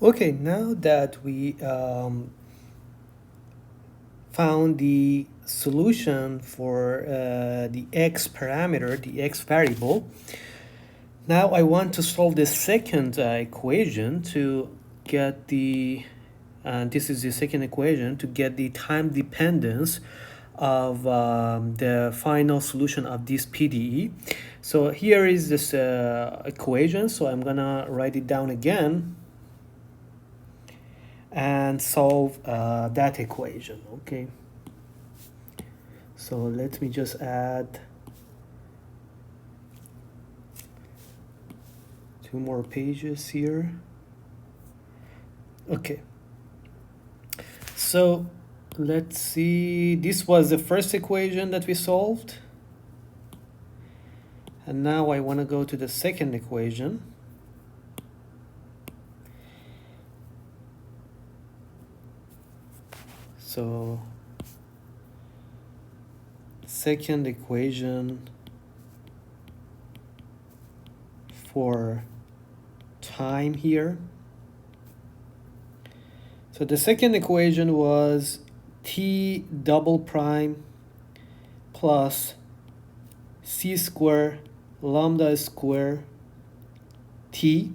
Okay, now that we found the solution for the x parameter, the x variable, now I want to solve the second equation to get the, and this is the second equation, to get the time dependence of the final solution of this PDE. So here is this equation, so I'm gonna write it down again and solve that equation, okay? So let me just add two more pages here. Okay, so let's see, this was the first equation that we solved, and now I want to go to the second equation. So second equation for time here. So the second equation was t double prime plus c square lambda square t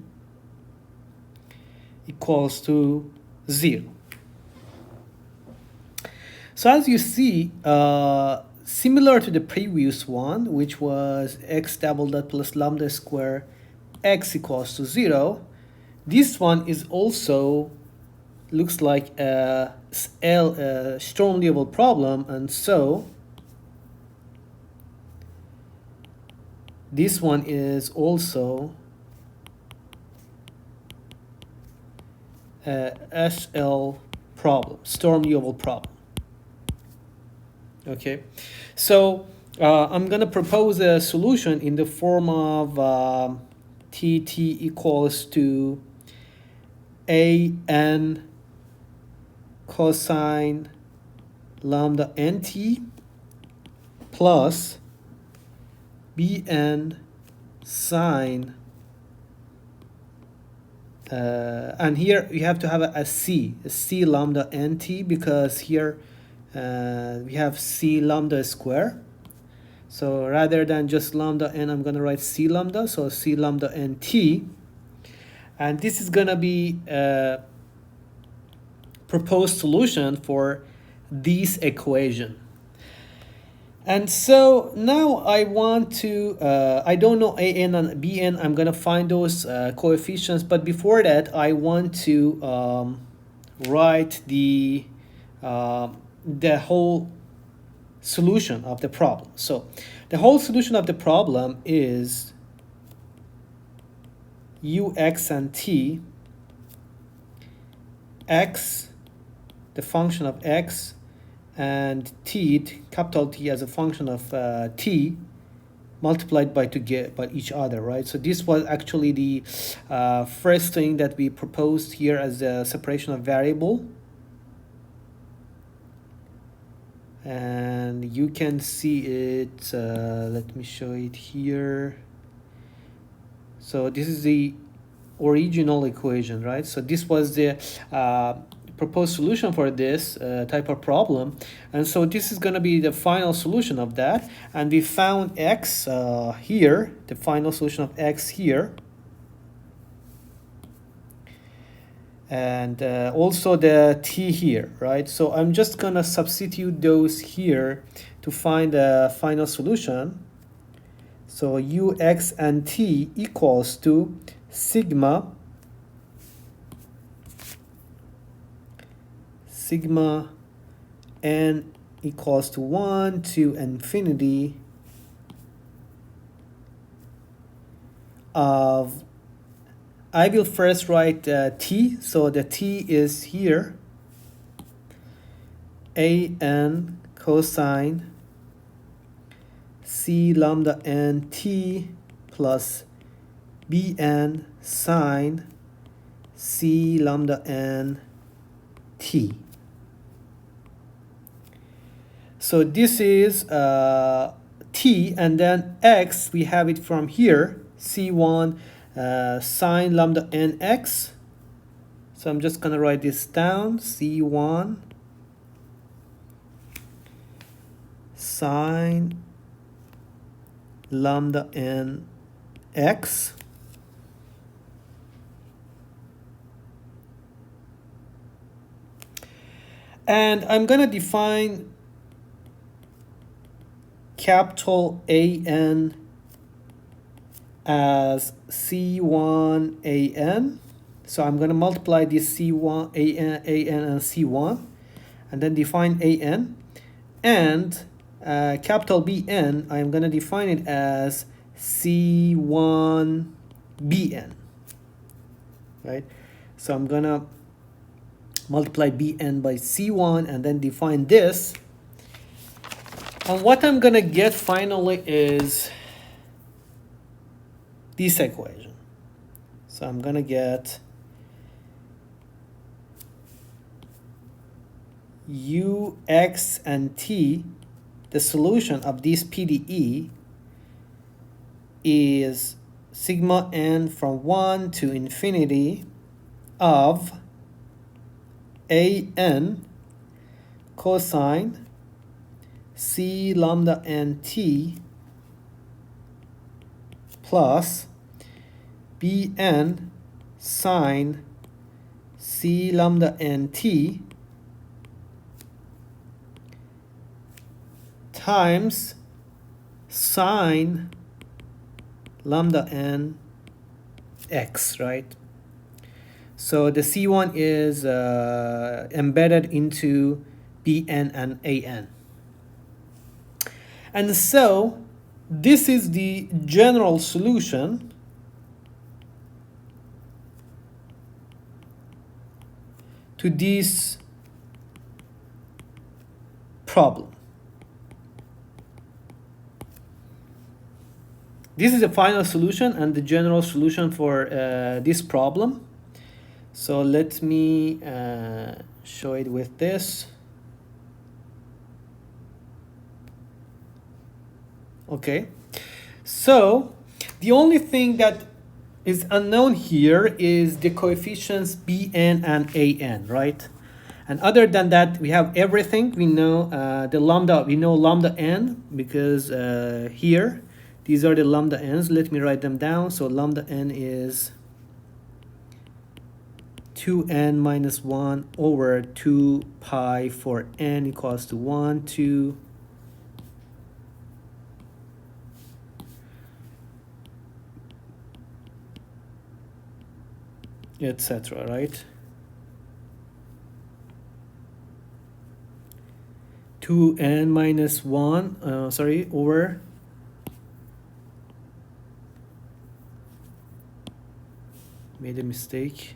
equals to 0. So as you see, similar to the previous one, which was x double dot plus lambda square x equals to 0, this one is also looks like a Sturm Liouville problem, and so this one is also a SL problem, Sturm Liouville problem. Okay, so I'm gonna propose a solution in the form of TT equals to AN cosine lambda nt plus Bn sine, and here you have to have a c lambda nt, because here we have c lambda square. So rather than just lambda n, I'm going to write c lambda, so c lambda nt. And this is going to be a proposed solution for this equation. And so now I want to, I don't know an and bn, I'm going to find those coefficients. But before that, I want to write the whole solution of the problem. So the whole solution of the problem is ux and t, x, the function of x, and t, capital T, as a function of t, multiplied by each other, right? So this was actually the first thing that we proposed here as a separation of variable. And you can see it, let me show it here. So this is the original equation, right? So this was the proposed solution for this type of problem, and so this is going to be the final solution of that. And we found x here, the final solution of x here, and also the t here, right? So I'm just going to substitute those here to find the final solution. So ux and t equals to sigma n equals to 1 to infinity of, I will first write t, so the t is here, an cosine c lambda n t plus bn sine c lambda n t. So this is t, and then x, we have it from here, c1 sine lambda nx. So I'm just gonna write this down, C1 sine lambda n x and I'm gonna define capital AN as C1 AN. So I'm gonna multiply this C1 AN and C1 and then define AN, and capital BN, I'm gonna define it as C1 BN, right? So I'm gonna multiply BN by C1 and then define this. And what I'm gonna get finally is this equation. So I'm gonna get U, X, and T. The solution of this PDE is sigma n from 1 to infinity of AN cosine C lambda n t plus Bn sine C lambda n t times sine lambda n x, right? So the C1 is embedded into Bn and An. And so this is the general solution to this problem. This is the final solution and the general solution for this problem. So let me show it with this. Okay, so the only thing that is unknown here is the coefficients Bn and An, right? And other than that, we have everything. We know the lambda. We know lambda n because here, these are the lambda n's. Let me write them down. So lambda n is 2n minus 1 over 2 pi for n equals to 1, 2, etc., right? 2n minus 1, over made a mistake.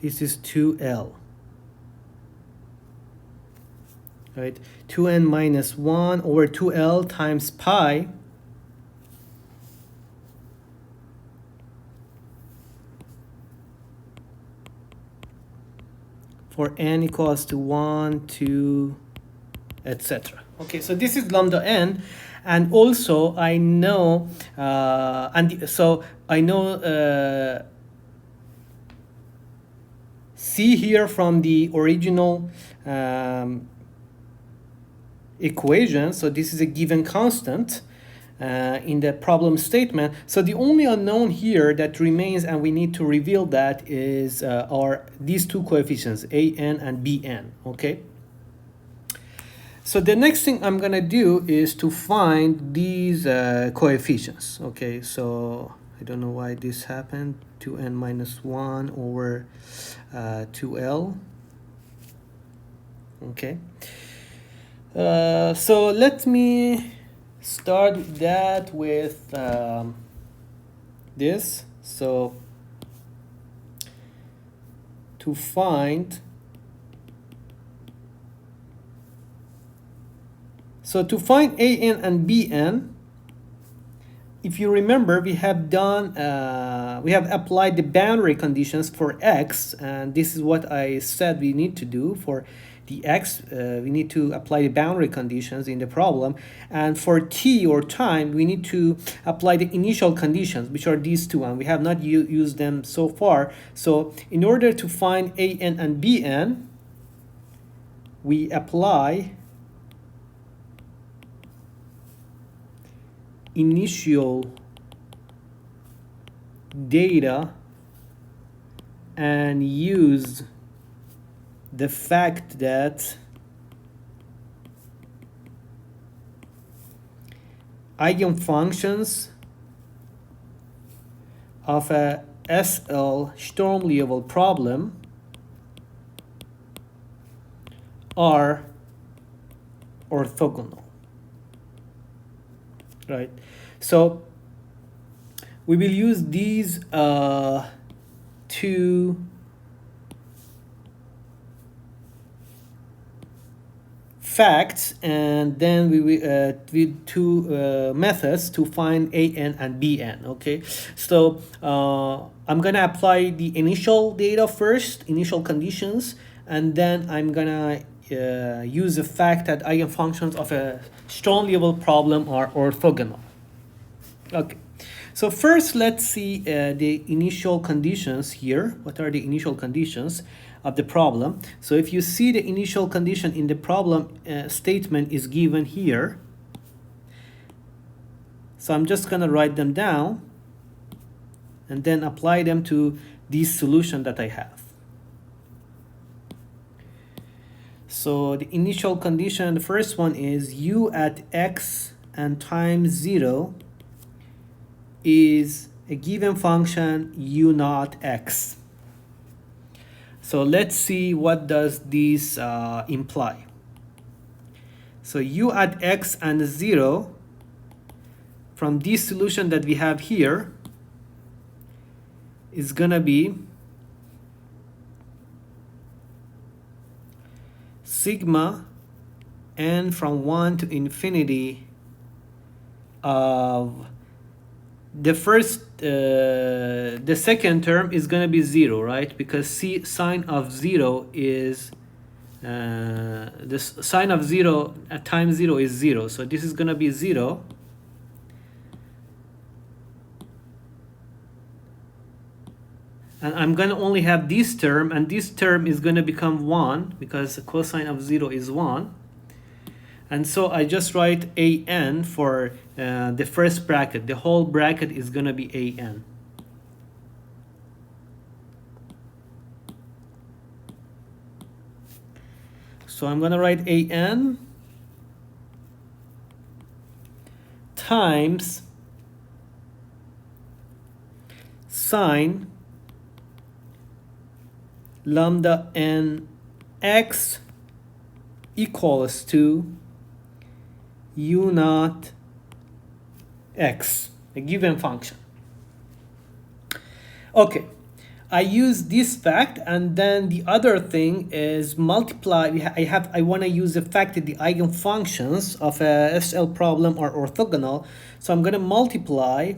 This is 2L, right? 2n minus 1 over 2L times pi for n equals to 1, 2, etc. Okay, so this is lambda n, and also I know, C here from the original equation. So this is a given constant in the problem statement. So the only unknown here that remains, and we need to reveal that, is are these two coefficients, An and Bn, okay? So the next thing I'm gonna do is to find these coefficients, okay? So I don't know why this happened, 2n minus 1 over 2L, okay? So let me start that with this. So to find AN and BN, if you remember, we have applied the boundary conditions for X, and this is what I said we need to do for the x, we need to apply the boundary conditions in the problem, and for t, or time, we need to apply the initial conditions, which are these two, and we have not used them so far. So in order to find an and bn, we apply initial data and use the fact that eigenfunctions of a SL Sturm-Liouville problem are orthogonal, right? So we will use these two facts, and then we will with two methods to find an and bn. Okay, so I'm gonna apply the initial data first, initial conditions, and then I'm gonna use the fact that eigenfunctions of a Sturm-Liouville problem are orthogonal. Okay, so first let's see the initial conditions here. What are the initial conditions of the problem? So if you see the initial condition in the problem statement is given here. So I'm just gonna write them down and then apply them to this solution that I have. So the initial condition, the first one is u at x and time 0 is a given function u naught x. So let's see what does this imply. So u at x and 0 from this solution that we have here is gonna be sigma n from 1 to infinity of the second term is going to be 0, right? Because sine of 0 is the sine of 0 at time 0 is 0, so this is going to be 0. And I'm going to only have this term, and this term is going to become 1 because the cosine of 0 is 1. And so I just write an for the first bracket. The whole bracket is going to be an. So I'm going to write an times sine lambda n x equals to u naught x, a given function. Okay, I use this fact, and then the other thing is multiply. I want to use the fact that the eigenfunctions of a SL problem are orthogonal, so I'm going to multiply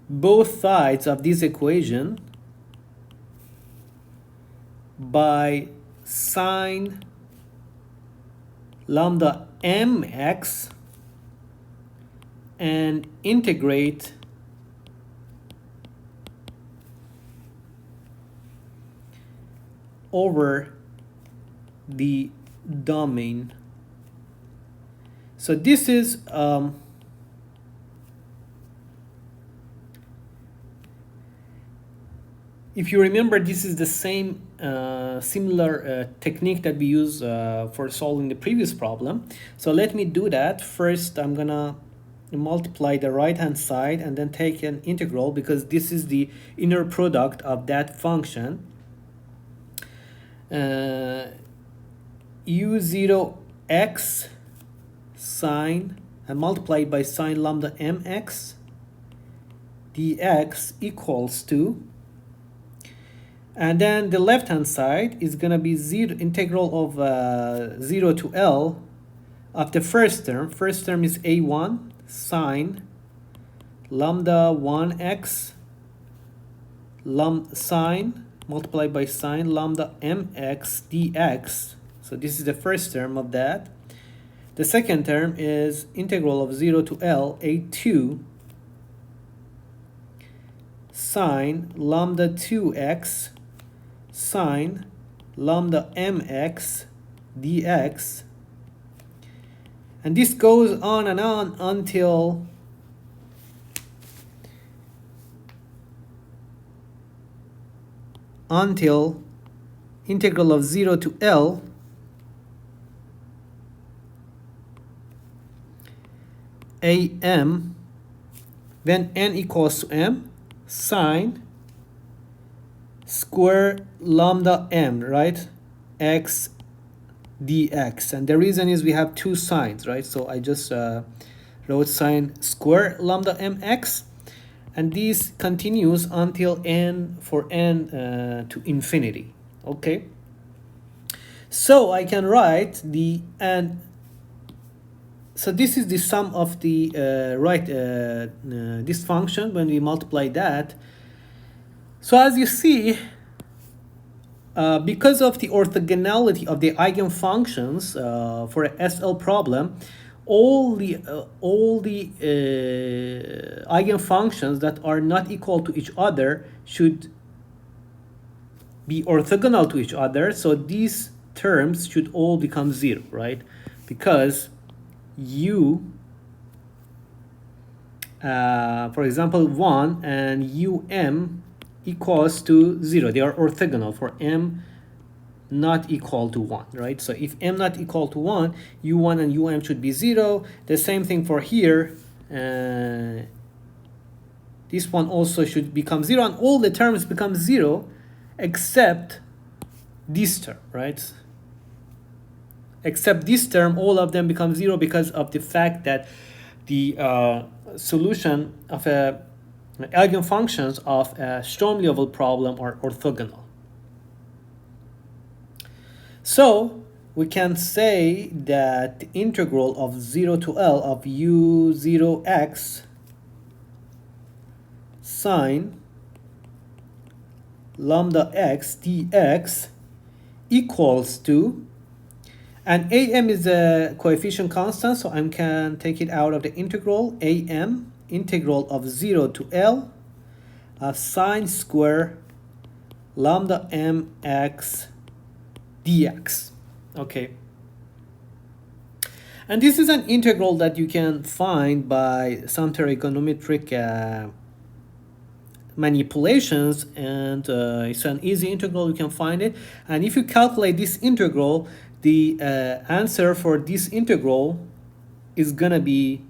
both sides of this equation by sine lambda mx and integrate over the domain. So this is if you remember, this is the same similar technique that we use for solving the previous problem. So let me do that. First, I'm gonna multiply the right hand side and then take an integral, because this is the inner product of that function. u0x sine and multiplied by sine lambda mx dx equals to, and then the left hand side is going to be integral of 0 to L of the first term. First term is a1 sine lambda 1x sine multiplied by sine lambda mx dx. So this is the first term of that. The second term is integral of 0 to L a2 sine lambda 2x sine lambda mx dx. And this goes on and on until integral of 0 to L am when n equals to m sine square lambda m, right, x dx. And the reason is we have two signs, right? So I just wrote sine square lambda mx, and this continues until n for n to infinity. Okay, so I can write the and so this is the sum of the this function when we multiply that. So as you see, because of the orthogonality of the eigenfunctions for a SL problem, all the eigenfunctions that are not equal to each other should be orthogonal to each other. So these terms should all become zero, right? Because u, for example, 1 and um equals to 0. They are orthogonal for m not equal to 1, right? So if m not equal to 1, u1 and um should be 0. The same thing for here. This one also should become 0, and all the terms become 0 except this term, right? Except this term, all of them become 0 because of the fact that the solution of eigenfunctions of a Sturm-Liouville problem are orthogonal. So we can say that the integral of 0 to L of u0x sine lambda x dx equals to, and am is a coefficient constant, so I can take it out of the integral. Am, integral of 0 to L of sine square lambda mx dx. Okay. And this is an integral that you can find by some trigonometric manipulations, and it's an easy integral. You can find it, and if you calculate this integral, the answer for this integral is gonna be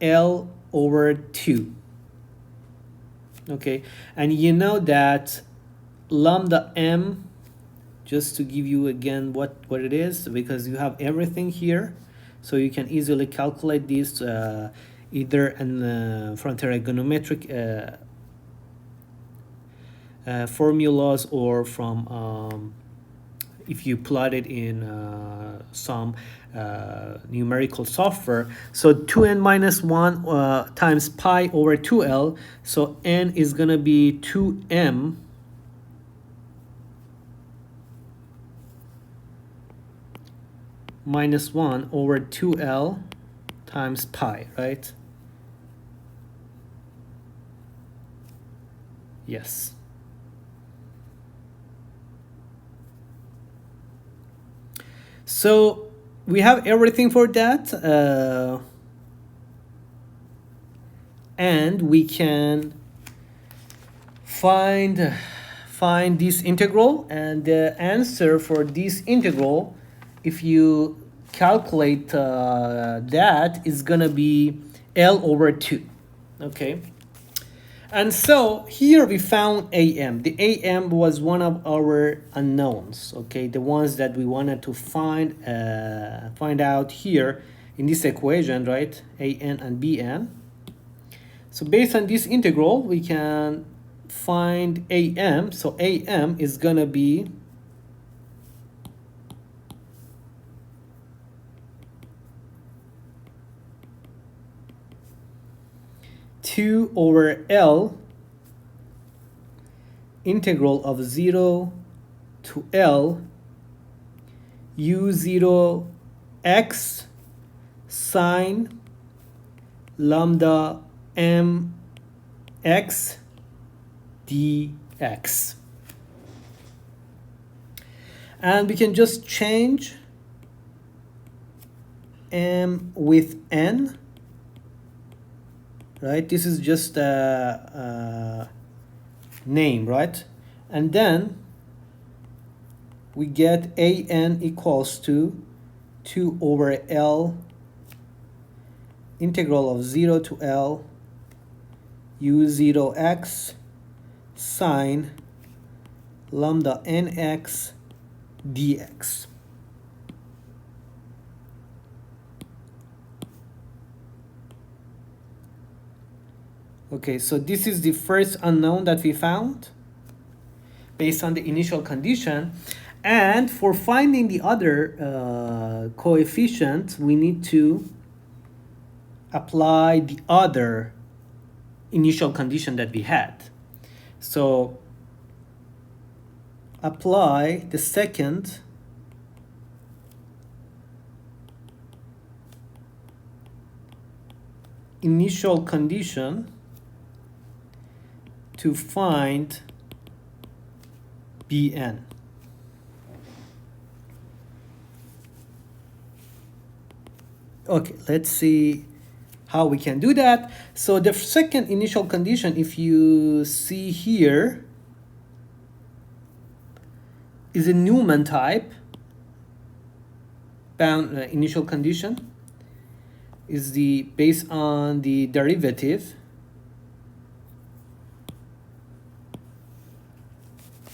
L over 2. Okay, and you know that lambda m, just to give you again what it is, because you have everything here, so you can easily calculate this either from trigonometric formulas or from if you plot it in some numerical software. So 2n minus 1 times pi over 2l, so n is gonna be 2m minus 1 over 2l times pi, right? Yes. So we have everything for that, and we can find this integral, and the answer for this integral, if you calculate that, is gonna be L over 2. Okay. And so here we found am. The am was one of our unknowns, okay, the ones that we wanted to find out here in this equation, right? An and bn. So based on this integral, we can find am. So am is gonna be two over L integral of 0 to L u0 x sine lambda m x dx. And we can just change m with n, right? This is just a name, right? And then we get an equals to 2 over L integral of 0 to L u0x sine lambda nx dx. Okay, so this is the first unknown that we found based on the initial condition. And for finding the other coefficient, we need to apply the other initial condition that we had. So apply the second initial condition to find Bn. Okay, let's see how we can do that. So the second initial condition, if you see here, is a Newman type bound initial condition. Is the based on the derivative.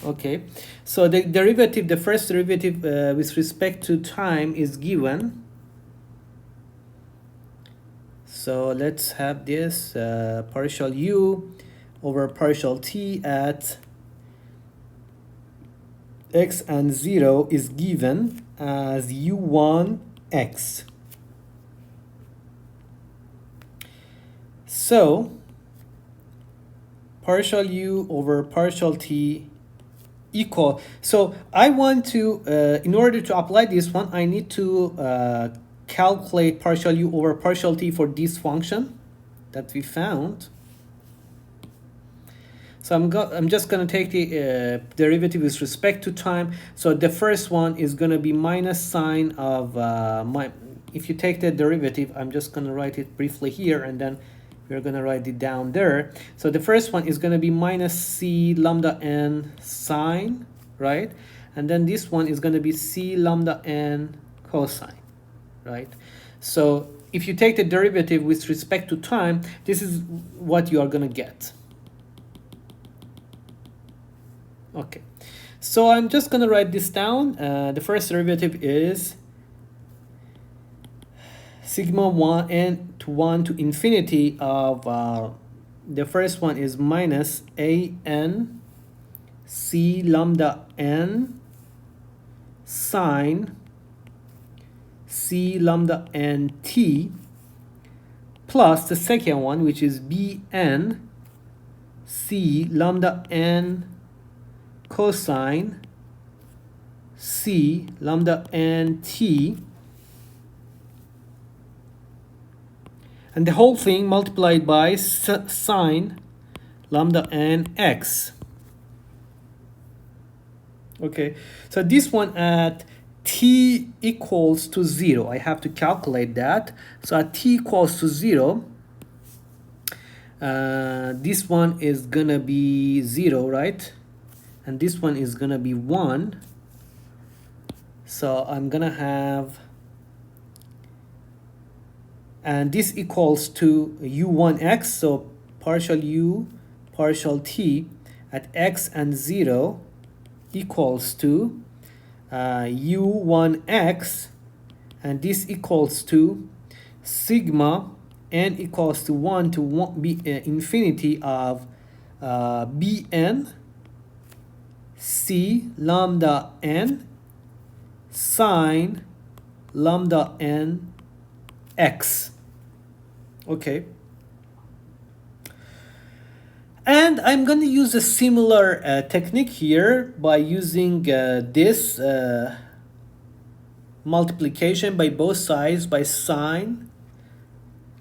Okay, so the derivative, the first derivative with respect to time is given. So let's have this partial u over partial t at x and 0 is given as u1 x. So partial u over partial t equal. So I want to, in order to apply this one, I need to calculate partial u over partial t for this function that we found. So I'm just going to take the derivative with respect to time. So the first one is going to be minus sine of if you take the derivative, I'm just going to write it briefly here, and then we're going to write it down there. So the first one is going to be minus c lambda n sine, right? And then this one is going to be c lambda n cosine, right? So if you take the derivative with respect to time, this is what you are going to get. Okay, so I'm just going to write this down. The first derivative is sigma 1 n to 1 to infinity of the first one is minus a n c lambda n sine c lambda n t plus the second one, which is bn c lambda n cosine c lambda n t, and the whole thing multiplied by sine lambda n x. Okay, so this one at t equals to 0, I have to calculate that. So at t equals to 0, this one is gonna be 0, right? And this one is gonna be 1. So I'm gonna have, and this equals to u1x, so partial u partial t at x and 0 equals to u1x, and this equals to sigma n equals to 1 to 1 b infinity of bn c lambda n sine lambda n x. Okay, And I'm going to use a similar technique here by using this multiplication by both sides by sine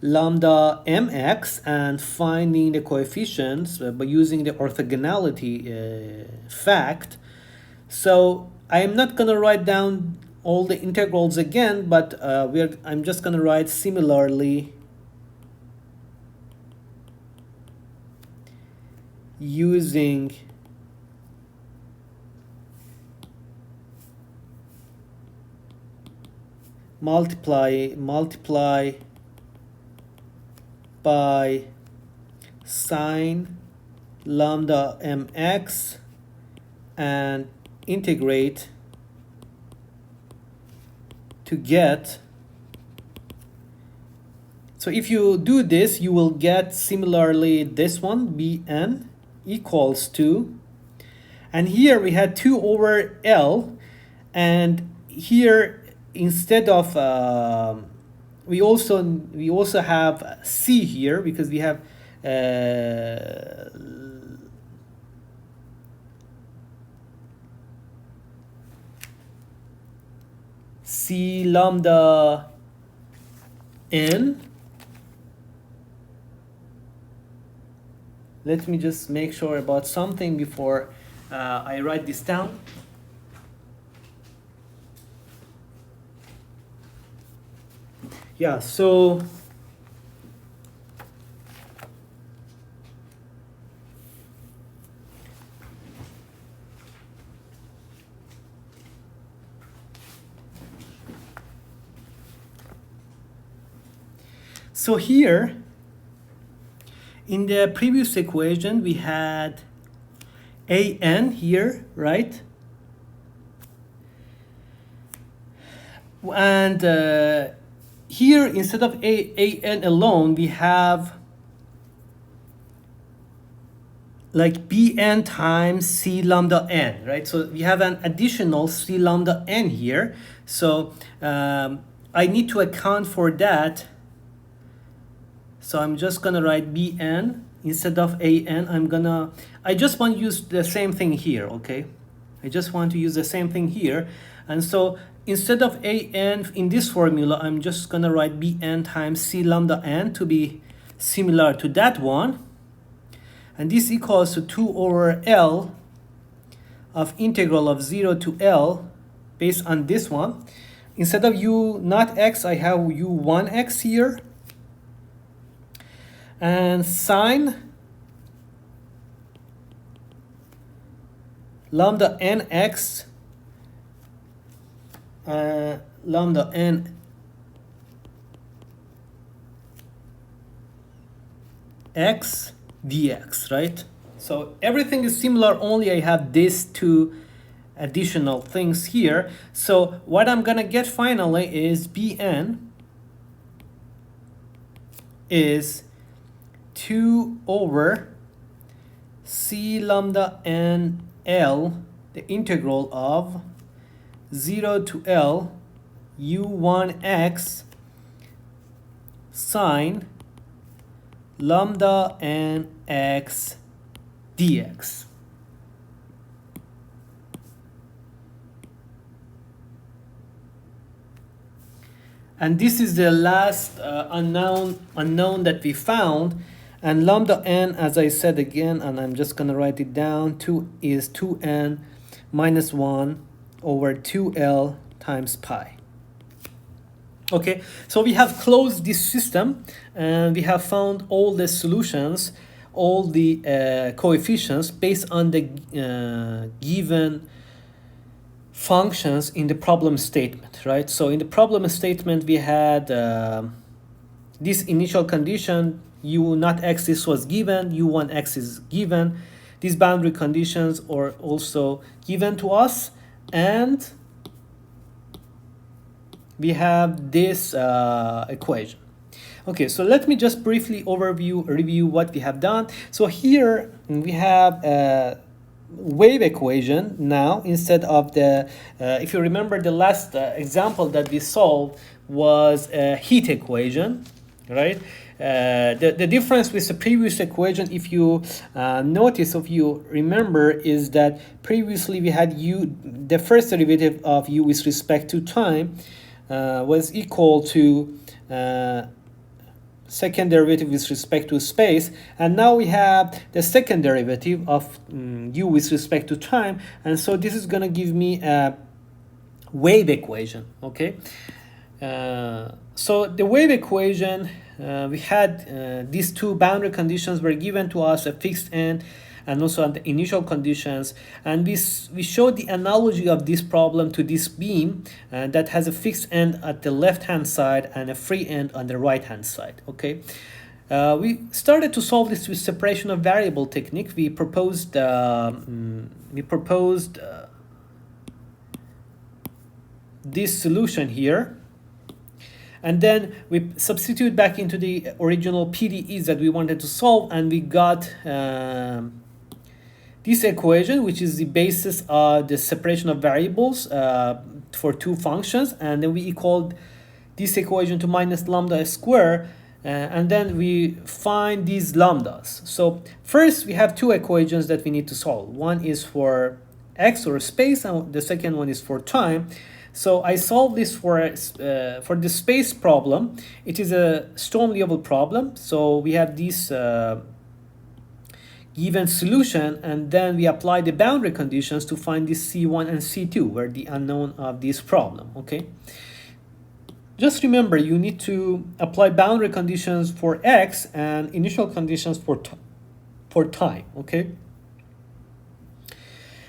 lambda mx and finding the coefficients by using the orthogonality fact. So I am not going to write down all the integrals again, but I'm just going to write similarly using multiply by sine lambda mx and integrate to get. So if you do this, you will get similarly this one, bn equals to, and here we had 2 over L, and here instead of we also have C here because we have C lambda n. Let me just make sure about something before I write this down. Yeah, so here in the previous equation we had an here, right? And here instead of an alone we have like bn times c lambda n, right? So we have an additional c lambda n here. So I need to account for that. So I'm just gonna write bn instead of an. I just want to use the same thing here, okay? I just want to use the same thing here. And so instead of an in this formula, I'm just gonna write bn times c lambda n to be similar to that one. And this equals to 2 over L of integral of 0 to L based on this one. Instead of u not x, I have u1x here. And sine lambda nx lambda n x dx, right? So everything is similar, only I have these two additional things here. So what I'm gonna get finally is bn is 2 over c lambda n L, the integral of 0 to L u1x sine lambda n x dx. And this is the last unknown that we found. And lambda n, as I said again, and I'm just going to write it down, 2 is 2n minus 1 over 2l times pi. Okay, so we have closed this system and we have found all the solutions, all the coefficients based on the given functions in the problem statement, right? So in the problem statement we had this initial condition, u not x, this was given, u1x is given, these boundary conditions are also given to us, and we have this equation. Okay, so let me just briefly review what we have done. So here we have a wave equation now instead of the, if you remember the last example that we solved was a heat equation, right? The difference with the previous equation, if you notice, if you remember, is that previously we had the first derivative of u with respect to time was equal to second derivative with respect to space, and now we have the second derivative of u with respect to time, and so this is going to give me a wave equation. Okay, so the wave equation, we had these two boundary conditions were given to us, a fixed end and also the initial conditions, and we showed the analogy of this problem to this beam that has a fixed end at the left hand side and a free end on the right hand side. Okay, we started to solve this with separation of variable technique. We proposed this solution here, and then we substitute back into the original PDEs that we wanted to solve, and we got this equation, which is the basis of the separation of variables for two functions, and then we equaled this equation to minus lambda square, and then we find these lambdas. So first we have two equations that we need to solve. One is for x, or space, and the second one is for time. So I solved this for the space problem. It is a Sturm-Liouville problem. So we have this given solution, and then we apply the boundary conditions to find this C1 and C2, where the unknown of this problem. Okay, just remember, you need to apply boundary conditions for x and initial conditions for time. Okay,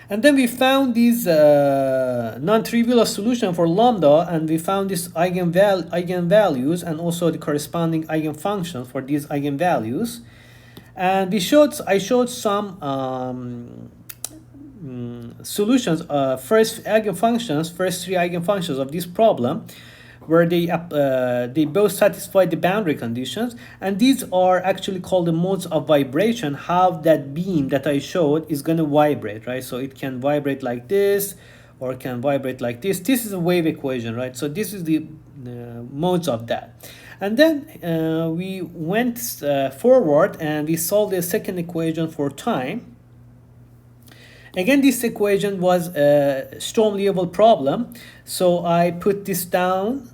and then we found this non-trivial solution for lambda, and we found this eigenvalues and also the corresponding eigenfunctions for these eigenvalues. And I showed some solutions, first three eigenfunctions of this problem, where they both satisfy the boundary conditions, and these are actually called the modes of vibration. How that beam that I showed is going to vibrate, right? So it can vibrate like this, or it can vibrate like this. This is a wave equation, right? So this is the modes of that. And then we went forward and we solved the second equation for time. Again, this equation was a Sturm-Liouville problem. So I put this down.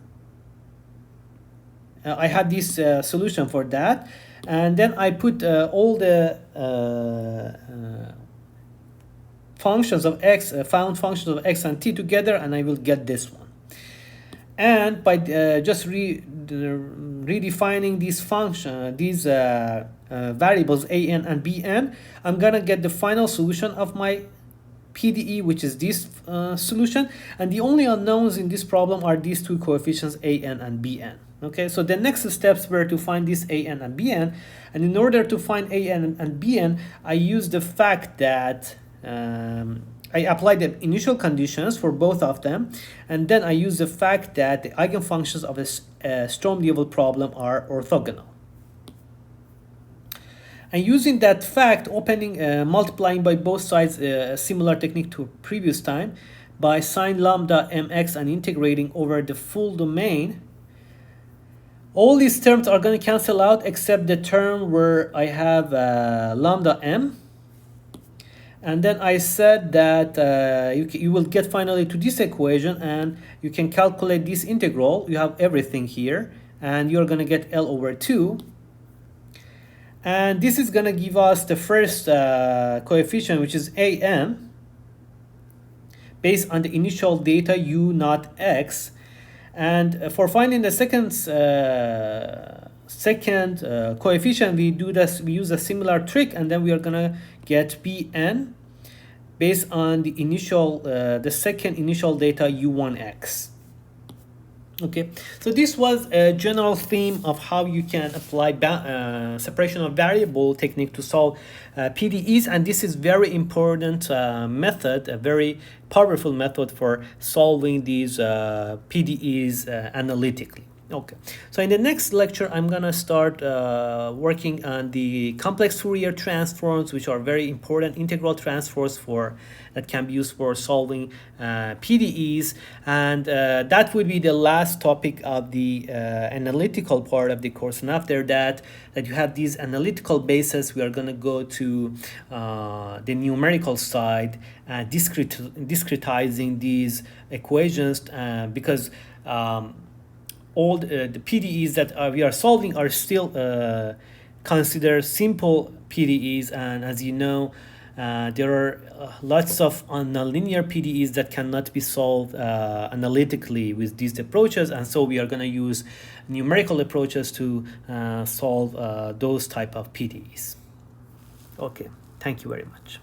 I had this solution for that. And then I put all the functions of x, found functions of x and t together, and I will get this one. And by just redefining these variables a n and b n, I'm gonna get the final solution of my PDE, which is this solution. And the only unknowns in this problem are these two coefficients a n and b n. Okay, so the next steps were to find this a n and b n, and in order to find a n and b n, I used the fact that I applied the initial conditions for both of them, and then I use the fact that the eigenfunctions of a Sturm-Liouville problem are orthogonal. And using that fact, multiplying by both sides, a similar technique to previous time, by sine lambda mx and integrating over the full domain, all these terms are going to cancel out except the term where I have lambda m. And then I said that you will get finally to this equation, and you can calculate this integral. You have everything here, and you're going to get L over 2. And this is going to give us the first coefficient, which is an, based on the initial data u naught x. And for finding the second coefficient, we use a similar trick, and then we are going to get Bn based on the second initial data u1x. Okay, so this was a general theme of how you can apply separation of variable technique to solve PDEs, and this is very important method, a very powerful method for solving these PDEs analytically. Okay, so in the next lecture, I'm gonna start working on the complex Fourier transforms, which are very important integral transforms that can be used for solving PDEs, and that would be the last topic of the analytical part of the course. And after that, you have these analytical bases, we are gonna go to the numerical side, discretizing these equations because all the PDEs that we are solving are still considered simple PDEs, and as you know, there are lots of nonlinear PDEs that cannot be solved analytically with these approaches, and so we are going to use numerical approaches to solve those type of PDEs. Okay, thank you very much.